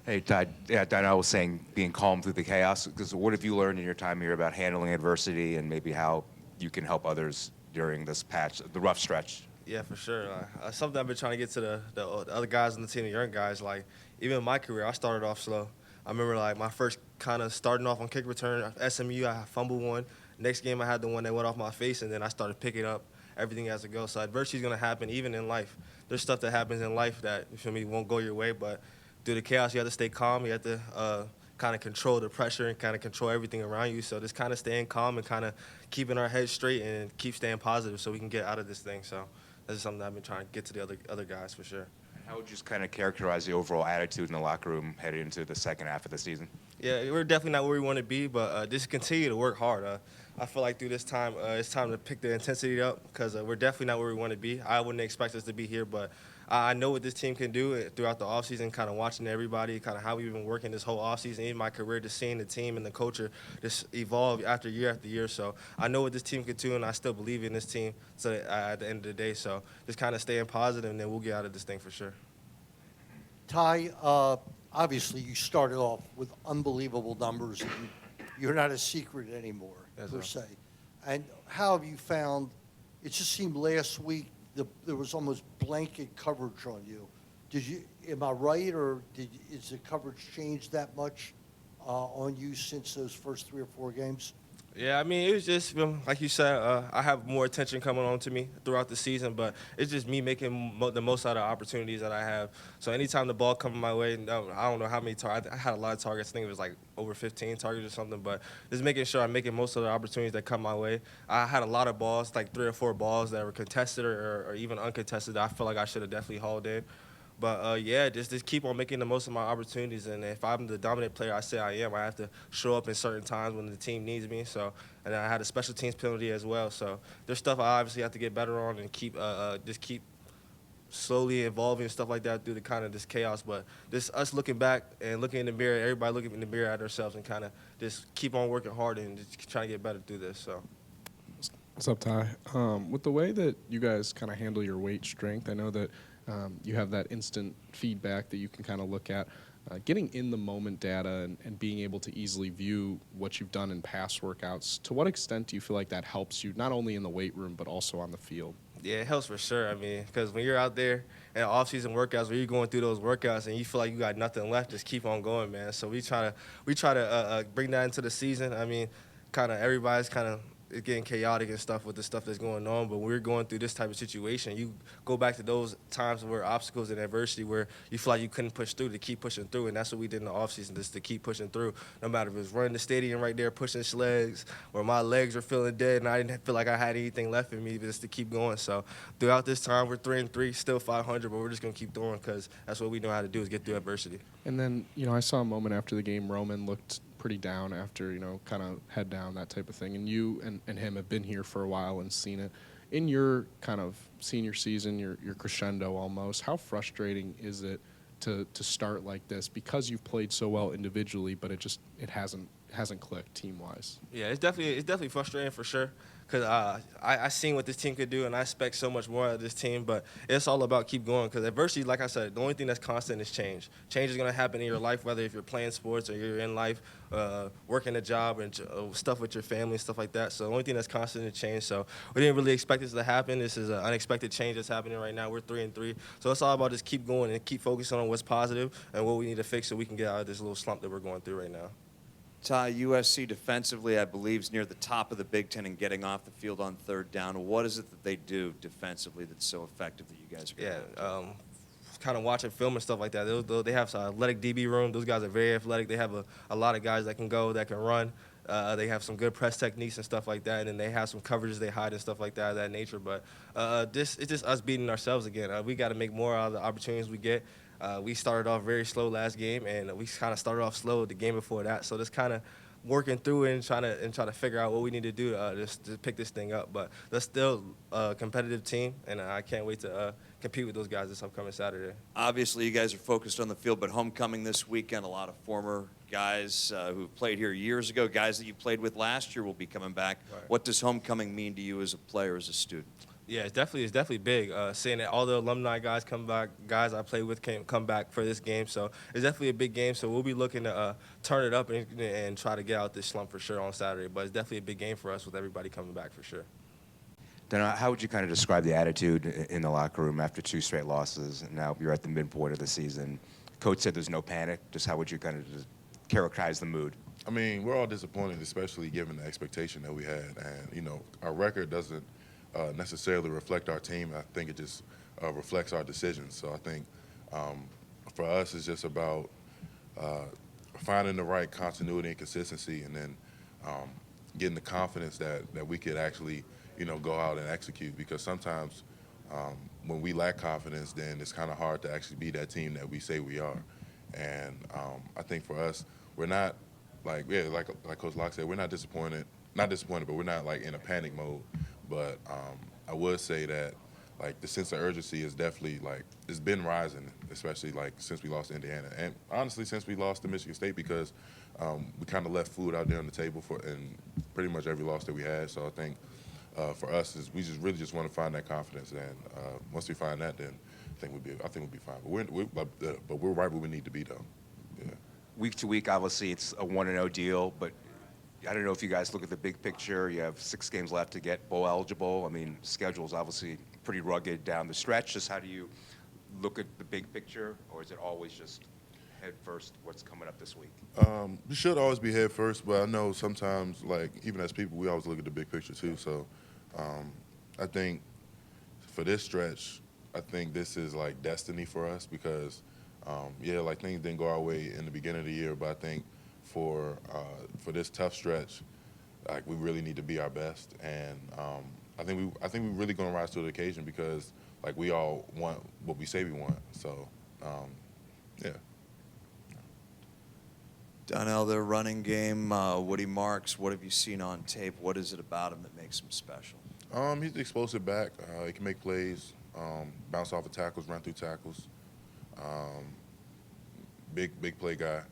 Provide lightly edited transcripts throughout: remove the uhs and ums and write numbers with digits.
Hey, Todd. Yeah, Donnell was saying being calm through the chaos. Because what have you learned in your time here about handling adversity and maybe how you can help others during this patch, the rough stretch? Yeah, for sure. Something I've been trying to get to the other guys on the team, the young guys. Like even in my career, I started off slow. I remember like my first kind of starting off on kick return, SMU. I fumbled one. Next game, I had the one that went off my face, and then I started picking up everything as it goes. So adversity is gonna happen even in life. There's stuff that happens in life that you feel me won't go your way, but through the chaos, you have to stay calm. You have to kind of control the pressure and kind of control everything around you. So just kind of staying calm and kind of keeping our heads straight and keep staying positive so we can get out of this thing. So that's something that I've been trying to get to the other guys for sure. How would you just kind of characterize the overall attitude in the locker room headed into the second half of the season? Yeah, we're definitely not where we want to be, but just continue to work hard. I feel like through this time, it's time to pick the intensity up because we're definitely not where we want to be. I wouldn't expect us to be here, but I know what this team can do throughout the offseason, kind of watching everybody, kind of how we've been working this whole offseason, in my career, just seeing the team and the culture just evolve after year. So I know what this team can do, and I still believe in this team so at the end of the day. So just kind of staying positive, and then we'll get out of this thing for sure. Ty, obviously you started off with unbelievable numbers, and you're not a secret anymore, Yes, per sir. se. And how have you found, it just seemed last week there was almost blanket coverage on you. Am I right, or is the coverage changed that much on you since those first 3 or 4 games? Yeah, I mean, it was just like you said. I have more attention coming on to me throughout the season, but it's just me making the most out of opportunities that I have. So anytime the ball comes my way, no, I don't know how many targets. I had a lot of targets. I think it was like over 15 targets or something. But just making sure I'm making most of the opportunities that come my way. I had a lot of balls, like 3 or 4 balls that were contested or even uncontested, that I feel like I should have definitely hauled in. But yeah, just keep on making the most of my opportunities. And if I'm the dominant player I say I am, I have to show up in certain times when the team needs me. So, and I had a special teams penalty as well. So there's stuff I obviously have to get better on and keep just keep slowly evolving and stuff like that through the kind of this chaos. But just us looking back and looking in the mirror, everybody looking in the mirror at ourselves and kind of just keep on working hard and just trying to get better through this. So. What's up, Ty? With the way that you guys kind of handle your weight strength, I know that you have that instant feedback that you can kind of look at. Getting in the moment data and being able to easily view what you've done in past workouts, to what extent do you feel like that helps you, not only in the weight room, but also on the field? Yeah, it helps for sure. I mean, because when you're out there in off-season workouts, where you're going through those workouts and you feel like you got nothing left, just keep on going, man. So we try to bring that into the season. I mean, kind of everybody's kind of getting chaotic and stuff with the stuff that's going on. But when we're going through this type of situation, you go back to those times where obstacles and adversity where you feel like you couldn't push through to keep pushing through. And that's what we did in the offseason, just to keep pushing through. No matter if it was running the stadium right there, pushing sleds, or my legs were feeling dead and I didn't feel like I had anything left in me, just to keep going. So throughout this time, we're 3-3, still 500, but we're just going to keep doing because that's what we know how to do is get through adversity. And then, I saw a moment after the game, Roman looked pretty down after, kind of head down, that type of thing. And you and him have been here for a while and seen it. In your kind of senior season, your crescendo almost, how frustrating is it to start like this because you've played so well individually, but it hasn't clicked team-wise? Yeah, it's definitely frustrating for sure. Because I seen what this team could do, and I expect so much more out of this team. But it's all about keep going. Because adversity, like I said, the only thing that's constant is change. Change is going to happen in your life, whether if you're playing sports or you're in life, working a job and stuff with your family and stuff like that. So the only thing that's constant is change. So we didn't really expect this to happen. This is an unexpected change that's happening right now. We're 3-3. So it's all about just keep going and keep focusing on what's positive and what we need to fix so we can get out of this little slump that we're going through right now. Ty, USC defensively, I believe, is near the top of the Big Ten in getting off the field on third down. What is it that they do defensively that's so effective that you guys are going to kind of watching film and stuff like that. They have an athletic DB room. Those guys are very athletic. They have a lot of guys that can go, that can run. They have some good press techniques and stuff like that, and then they have some coverages they hide and stuff like that of that nature. But it's just us beating ourselves again. We got to make more out of the opportunities we get. We started off very slow last game, and we kind of started off slow the game before that. So just kind of working through it and trying to figure out what we need to do just to pick this thing up. But that's still a competitive team, and I can't wait to compete with those guys this upcoming Saturday. Obviously, you guys are focused on the field, but homecoming this weekend, a lot of former guys who've played here years ago, guys that you played with last year will be coming back. Right. What does homecoming mean to you as a player, as a student? Yeah, it's definitely big. Seeing that all the alumni guys come back, guys I played with come back for this game, so it's definitely a big game. So we'll be looking to turn it up and try to get out this slump for sure on Saturday. But it's definitely a big game for us with everybody coming back for sure. Then how would you kind of describe the attitude in the locker room after 2 straight losses? And now you're at the midpoint of the season. Coach said there's no panic. Just how would you kind of just characterize the mood? I mean, we're all disappointed, especially given the expectation that we had. And, you know, our record doesn't necessarily reflect our team. I think it just reflects our decisions. So I think for us, it's just about finding the right continuity and consistency, and then getting the confidence that we could actually, you know, go out and execute. Because sometimes when we lack confidence, then it's kind of hard to actually be that team that we say we are. And I think for us, we're not like Coach Locke said, we're not disappointed, but we're not like in a panic mode. But I would say that like the sense of urgency is definitely like it's been rising, especially like since we lost to Indiana, and honestly since we lost to Michigan State, because we kind of left food out there on the table for in pretty much every loss that we had. So I think for us is we just really just want to find that confidence, and once we find that, then I think we'll be fine. But we're right where we need to be though. Yeah. Week to week, obviously, it's a 1-0 deal, but I don't know if you guys look at the big picture. You have 6 games left to get bowl eligible. I mean, schedule's obviously pretty rugged down the stretch. Just how do you look at the big picture, or is it always just head first what's coming up this week? We should always be head first, but I know sometimes, like even as people, we always look at the big picture too. So I think for this stretch, I think this is like destiny for us because, like things didn't go our way in the beginning of the year, but I think for this tough stretch, like we really need to be our best, and I think we're really going to rise to the occasion because like we all want what we say we want. So yeah. Donnell, their running game, Woody Marks, what have you seen on tape? What is it about him that makes him special? He's an explosive back. He can make plays, bounce off of tackles, run through tackles. Big play guy.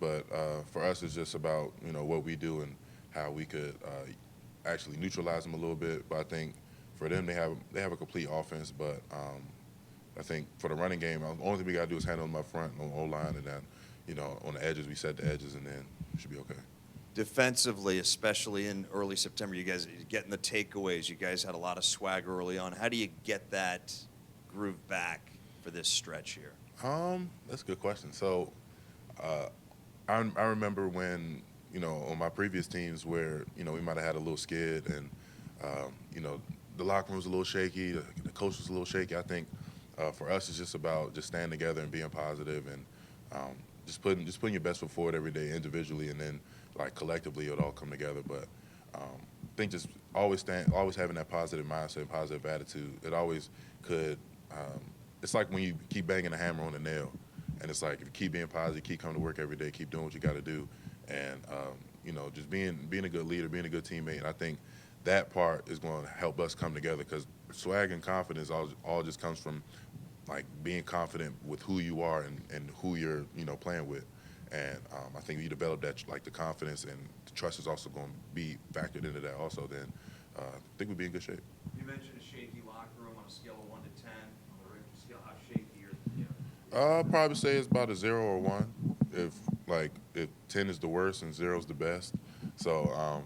But for us, it's just about, you know, what we do and how we could actually neutralize them a little bit. But I think for them, they have a complete offense. But I think for the running game, the only thing we got to do is handle them up front on the O-line, and then, you know, on the edges, we set the edges, and then it should be okay. Defensively, especially in early September, you guys getting the takeaways. You guys had a lot of swag early on. How do you get that groove back for this stretch here? That's a good question. So I remember when, you know, on my previous teams where, you know, we might have had a little skid and, you know, the locker room was a little shaky, the coach was a little shaky. I think for us, it's just about just staying together and being positive and just putting your best foot forward every day individually, and then like collectively it'll all come together. But I think just always having that positive mindset and positive attitude. It always could. It's like when you keep banging the hammer on the nail, and it's like if you keep being positive, keep coming to work every day, keep doing what you got to do, and you know, just being a good leader, being a good teammate. And I think that part is going to help us come together, because swag and confidence all just comes from like being confident with who you are and who you're, you know, playing with. And I think if you develop that, like the confidence and the trust is also going to be factored into that also, then I think we'll be in good shape. You mentioned a shaky locker room on a scale of 1 to 10. On the Richter scale, how shaky I'd probably say it's about a 0 or 1. If 10 is the worst and 0 is the best. So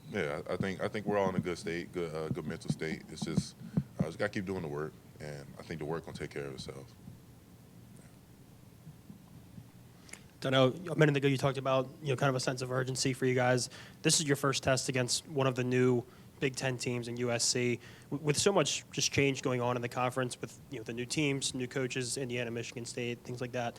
I think we're all in a good state, good mental state. It's just got to keep doing the work, and I think the work will take care of itself. Donnell, a minute ago you talked about, you know, kind of a sense of urgency for you guys. This is your first test against one of the new Big Ten teams in USC. With so much just change going on in the conference, with, you know, the new teams, new coaches, Indiana, Michigan State, things like that,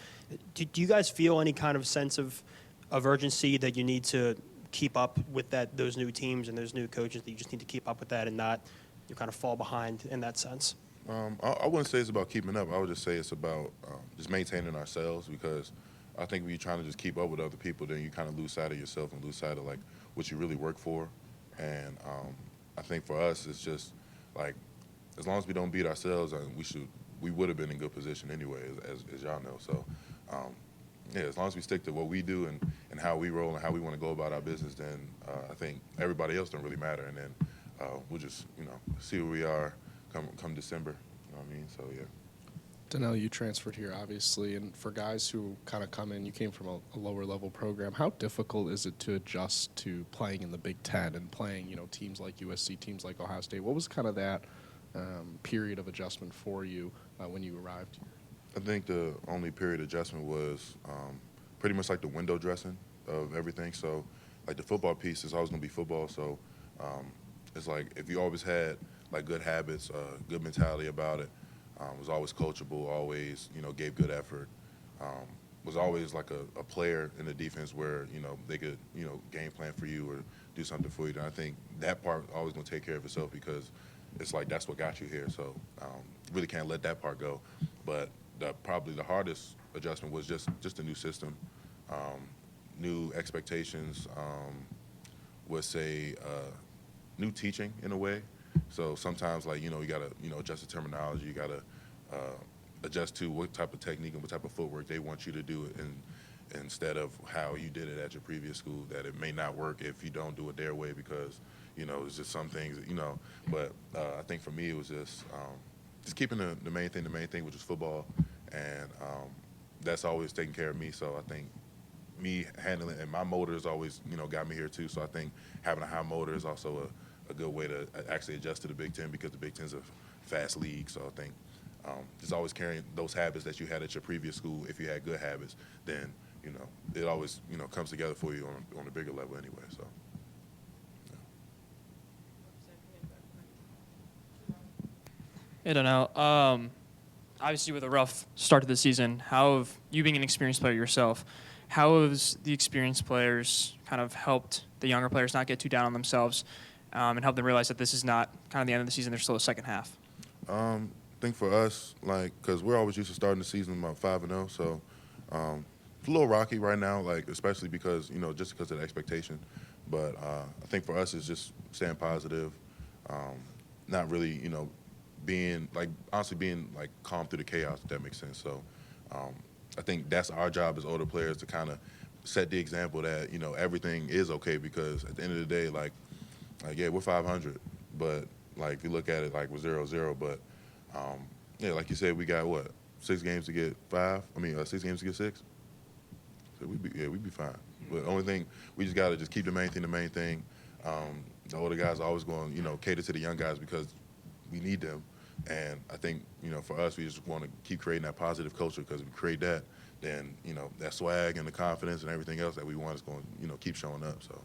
do you guys feel any kind of sense of urgency that you need to keep up with those new teams and those new coaches, that you just need to keep up with that and not, you kind of fall behind in that sense? I wouldn't say it's about keeping up. I would just say it's about just maintaining ourselves, because I think when you're trying to just keep up with other people, then you kind of lose sight of yourself and lose sight of like what you really work for. And I think for us, it's just like as long as we don't beat ourselves, we would have been in good position anyway, as y'all know. So as long as we stick to what we do and how we roll and how we want to go about our business, then I think everybody else don't really matter. And then we'll just, you know, see where we are come December. You know what I mean? So yeah. Donnell, you transferred here, obviously, and for guys who kind of come in, you came from a lower level program. How difficult is it to adjust to playing in the Big Ten and playing, teams like USC, teams like Ohio State? What was kind of that period of adjustment for you when you arrived here? I think the only period adjustment was pretty much like the window dressing of everything. So, like the football piece is always going to be football. So, it's like if you always had like good habits, good mentality about it, was always coachable, always gave good effort, was always like a player in the defense where they could game plan for you or do something for you. And I think that part always going to take care of itself because it's like that's what got you here. So really can't let that part go. But probably the hardest adjustment was just a new system, new expectations, would say new teaching in a way. So sometimes you gotta adjust the terminology. You gotta adjust to what type of technique and what type of footwork they want you to do it instead of how you did it at your previous school. That it may not work if you don't do it their way because it's just some things that. But I think for me it was just keeping the main thing which is football, and that's always taking care of me. So I think me handling and my motor has always got me here too. So I think having a high motor is also a good way to actually adjust to the Big Ten because the Big Ten's a fast league. So I think just always carrying those habits that you had at your previous school. If you had good habits, then it always comes together for you on a bigger level anyway. So. Hey, Donnell. Obviously, with a rough start to the season, how have you, being an experienced player yourself, how has the experienced players kind of helped the younger players not get too down on themselves and help them realize that this is not kind of the end of the season, there's still a second half? I think for us, because we're always used to starting the season about 5-0, so it's a little rocky right now, especially because just because of the expectation. But I think for us, it's just staying positive, not really being calm through the chaos, if that makes sense. So I think that's our job as older players to kind of set the example that everything is okay because at the end of the day, yeah, we're 500, but if you look at it, we're 0-0, but yeah, like you said, we got 6 games to get 5. 6 games to get 6. So we'd be fine. But the only thing we just gotta just keep the main thing. The older guys are always going cater to the young guys because we need them. And I think for us, we just want to keep creating that positive culture because if we create that, then that swag and the confidence and everything else that we want is going to keep showing up. So.